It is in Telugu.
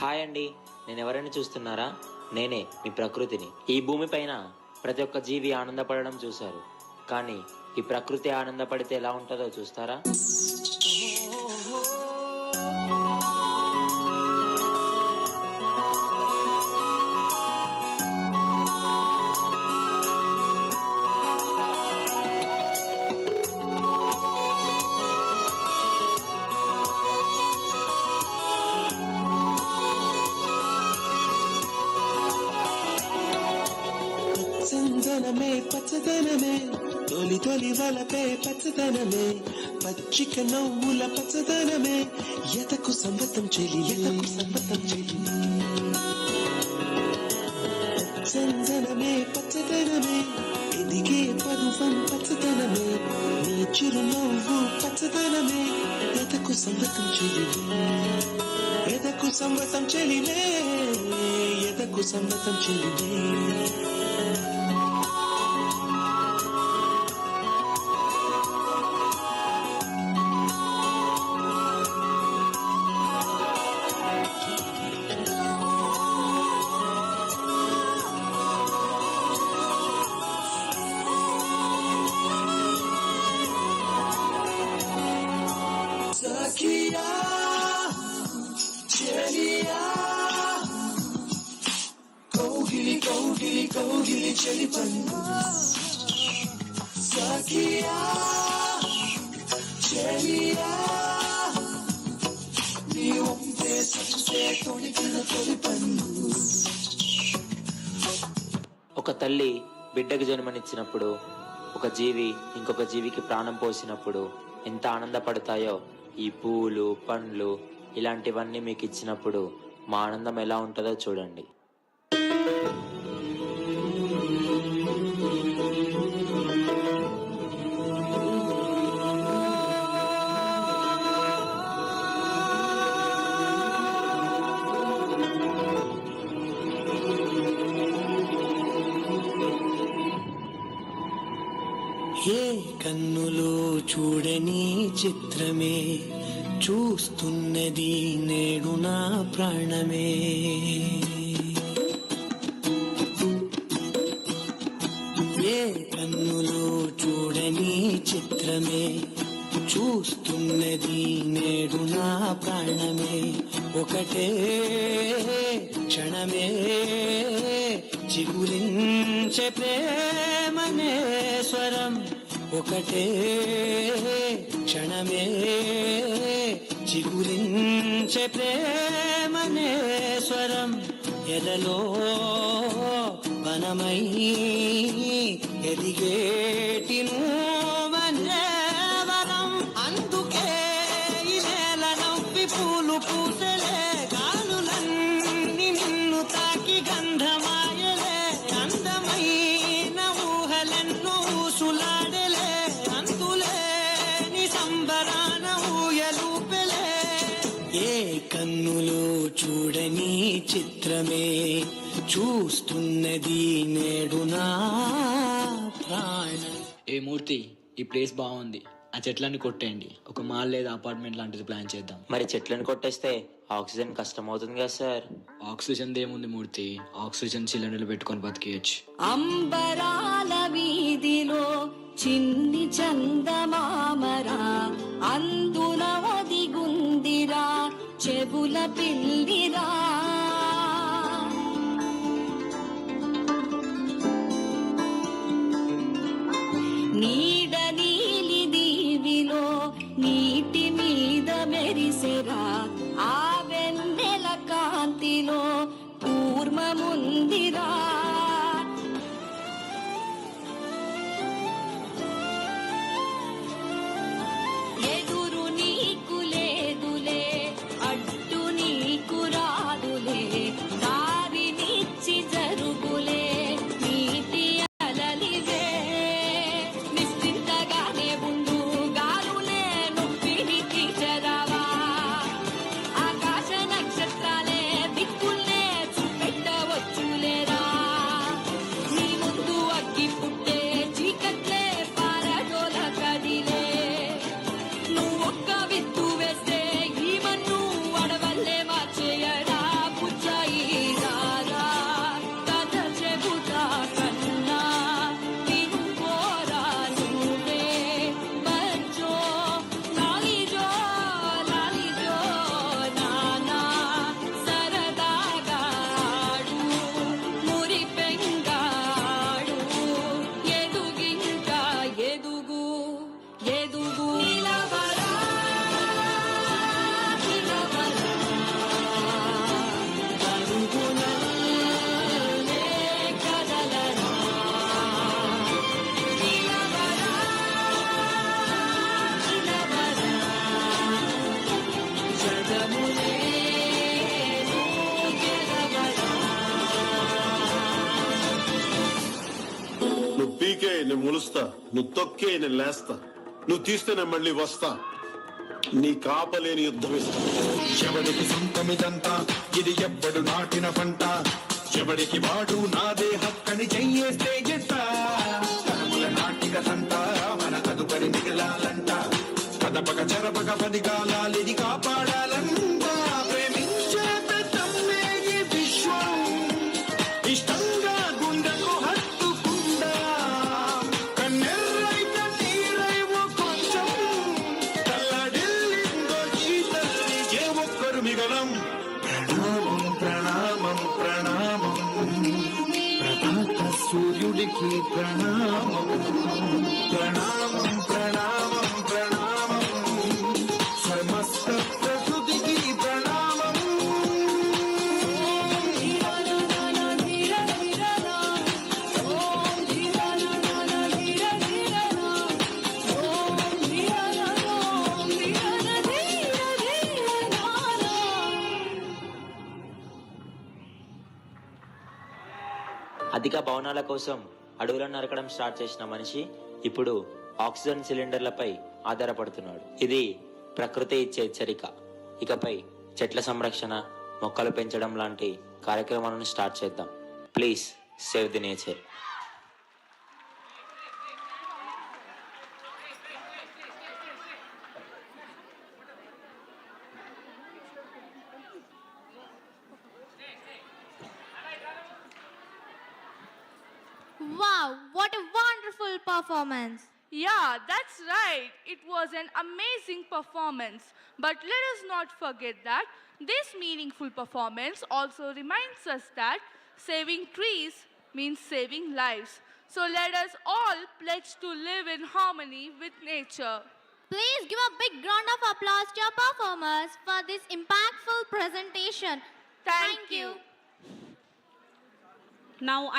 హాయ్ అండి, నేను ఎవరైనా చూస్తున్నారా? నేనే మీ ప్రకృతిని. ఈ భూమి పైన ప్రతి ఒక్క జీవి ఆనందపడడం చూశారు, కానీ ఈ ప్రకృతి ఆనందపడితే ఎలా ఉంటుందో చూస్తారా? సందనమే పచ్చదనమే తొలి తొలి వలపే పచ్చదనమే పచ్చిక నవ్వుల పచ్చదనమే ఎతకు సంబతం చెలి సందనమే పచ్చదనమే ఎదిగే పరువం పచ్చదనమే నీ చిరునవ్వు పచ్చదనమే ఎతకు సంబతం చెలివే ఎదకు సంబతం చెలివే ఎదకు సంబతం చెలివే. కౌగిలి చెలి పన్ను సఖియా చెలియా నీ ఒంపే సంసే తొణికిన తొలి పన్ను. ఒక తల్లి బిడ్డకు జన్మనిచ్చినప్పుడు, ఒక జీవి ఇంకొక జీవికి ప్రాణం పోసినప్పుడు ఎంత ఆనందపడతాయో, ఈ పూలు పండ్లు ఇలాంటివన్నీ మీకు ఇచ్చినప్పుడు మా ఆనందం ఎలా ఉంటుందో చూడండి. ఏ కన్నులో చూడని చిత్రమే చూస్తున్నది నేడు నా ప్రాణమే. ఏ కన్నులో చూడని చిత్రమే చూస్తున్నది నేడు నా ప్రాణమే. ఒకటే క్షణమే చిగురించే ప్రేమనే స్వరం. ఒకటే క్షణమే చిగురించే ప్రేమనే స్వరం. ఎదలో వనమై ఎదిగేటి నువ్వనే వరం. అందుకే ఈ నేల నవ్వి పూలు పూసలే, గాలులన్నీ నిన్ను తాకి గంధమాయలే. అందమైన ఊహలెన్నో ఊసులాడలే, అంతులేని సంబరాన ఊయలూపెలే. ఏ కన్నులో చూడని చిత్రమే చూస్తున్నది నేడు నా ప్రాణం. ఏ మూర్తి, ఈ ప్లేస్ బాగుంది, ఆ చెట్లన్నీ కొట్టేయండి, ఒక మాల్ లేదా అపార్ట్మెంట్ లాంటిది ప్లాన్ చేద్దాం. మరి చెట్లను కొట్టేస్తే ఆక్సిజన్ కష్టం అవుతుంది కదా సార్? ఆక్సిజన్ ఏముంది మూర్తి, ఆక్సిజన్ సిలిండర్లు పెట్టుకొని బతికేయచ్చు. అంబరాల వీధిలో చిన్ని చందమామరా, అందున ఒదిగుందిరా చెవుల పిల్లిరా. నీడ నీలి దీవిలో నీటి మీద మెరిసెరా, ఆ వెన్నెల కాంతిలో కూర్మముందిరా. ఎదురు నీకు లేదులే, అడ్డు నీకు రాదులే, దారినిచ్చి జరుగులే నీటి అలలివే. నిశ్చింతగానే ఉండు, గాలులే నొప్పిని తీర్చరావా. ఆకాశ నక్షత్రాలే దిక్కుల్నే చూపెట్టవచ్చులేరా. నేను మొలుస్తా, నువ్వు తొక్కే నేను లేస్తా, నువ్వు తీస్తే నేను మళ్ళీ వస్తా, నీ కాపలేని యుద్ధం ఇస్తా. ఎవడికి సొంతమిదంతా, ఇది ఎవ్వడు నాటిన పంట, ఎవడికి వాడు నాదే హక్కని చెయ్యేస్తే ఎట్ట. తరముల నాటిక సంట మన తదుపరి మిగలాలంట, కదపక చెరపక పదిగాలిది కాపాడాలంట. ప్రేమించే పెద్దమ్మే ఈ విశ్వం, ఇష్టంగా గుండెకు హత్తుకుందా, కన్నెర్రైన నీరైవో కొంచెం, తల్లడిల్లిందో ఈ తల్లి ఏ ఒక్కరు మిగలం. ప్రణామం ప్రణామం ప్రణామం, ప్రతాప సూర్యుడికి ప్రణామం. ప్రణామం ప్రణామం ప్రణామం, సమస్త ప్రకృతికి ప్రణామం. అధిక భవనాల కోసం అడవులను నరకడం స్టార్ట్ చేసిన మనిషి ఇప్పుడు ఆక్సిజన్ సిలిండర్లపై ఆధారపడుతున్నాడు. ఇది ప్రకృతి ఇచ్చే హెచ్చరిక. ఇకపై చెట్ల సంరక్షణ, మొక్కలు పెంచడం లాంటి కార్యక్రమాలను స్టార్ట్ చేద్దాం. Please save the nature. Wow, what a wonderful performance! Yeah, that's right. It was an amazing performance. But let us not forget that this meaningful performance also reminds us that saving trees means saving lives. So let us all pledge to live in harmony with nature. Please give a big round of applause to our performers for this impactful presentation. Thank you. Now I